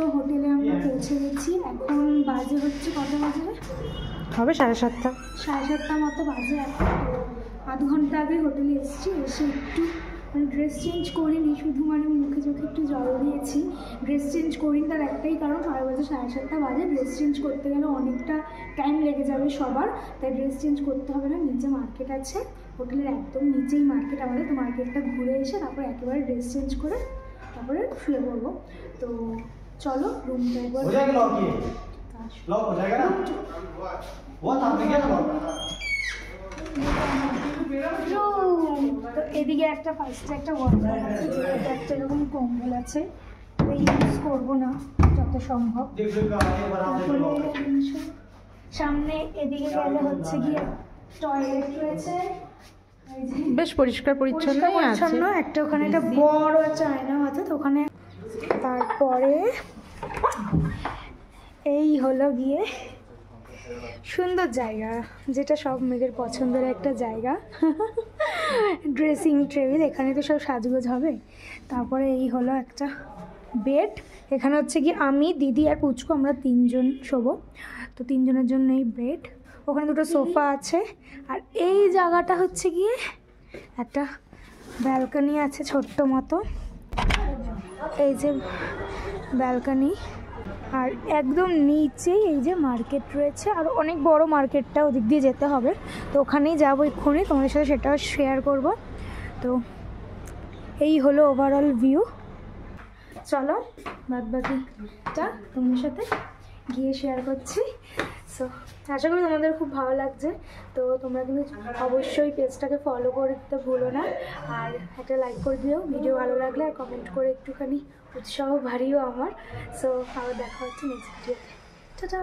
So হোটেলে আমরা পৌঁছে গেছি। এখন বাজে হচ্ছে কত বাজে হবে 7:30। 7:30 মতো বাজে। এখন আধ ঘন্টা আগে হোটেলে এসেছি। এসে একটু ড্রেস চেঞ্জ করিনি, শুধু মুখে চোখে একটু জল দিয়েছি। ড্রেস চেঞ্জ করিনি তার একটাই কারণ, 7:30 বাজে। ড্রেস চেঞ্জ করতে গেলে অনেকটা টাইম লেগে যাবে সবার, তাই ড্রেস চেঞ্জ করতে হবে না। নিচে মার্কেট আছে, হোটেলের একদম নিচেই মার্কেট আমাদের। তো মার্কেটটা ঘুরে এসে তারপর একেবারে ড্রেস চেঞ্জ করে তারপরে শুয়ে পড়বো। তো চলো রুমটা একবার তো এদিকে একটা ফার্স্টে একটা ওয়ার্ডরোব আছে, যেটা একটা এরকম কম্বল আছে, ইউজ করবো না যত সম্ভব। সামনে এদিকে গেলে হচ্ছে গিয়ে টয়লেট রয়েছে, বেশ পরিষ্কার পরিচ্ছন্ন একটা ওখানে একটা বড় একটা আয়না আছে। তো ওখানে তারপরে এই হলো গিয়ে সুন্দর জায়গা, যেটা সব মেয়েদের পছন্দের একটা জায়গা। ড্রেসিং টেবিল, এখানে তো সব সাজগোজ হবে। তারপরে এই হলো একটা বেড, এখানে হচ্ছে কি আমি, দিদি আর পুচকু আমরা 3 জন শোবো। তো 3 জনের জন্য এই বেড। ওখানে দুটো সোফা আছে। আর এই জায়গাটা হচ্ছে গিয়ে একটা ব্যালকনি আছে ছোট্ট মতো, এই যে ব্যালকনি। আর একদম নিচেই এই যে মার্কেট রয়েছে, আর অনেক বড় মার্কেটটা, ওদিক দিয়ে যেতে হবে। তো ওখানেই যাবো এক্ষুনি, তোমাদের সাথে সেটাও শেয়ার করব। তো এই হলো ওভারঅল ভিউ। চলো বাদবাকিটা তোমাদের সাথে গিয়ে শেয়ার করছি। সো আশা করি তোমাদের খুব ভালো লাগছে। তো তোমরা কিন্তু অবশ্যই পেজটাকে ফলো করে দিতে ভুলো না, আর একটা লাইক করে দিও ভিডিও ভালো লাগলে, আর কমেন্ট করে একটুখানি উৎসাহ বাড়িও আমার। সো আবার দেখা হচ্ছে নেক্সট ভিডিওতে। টাটা।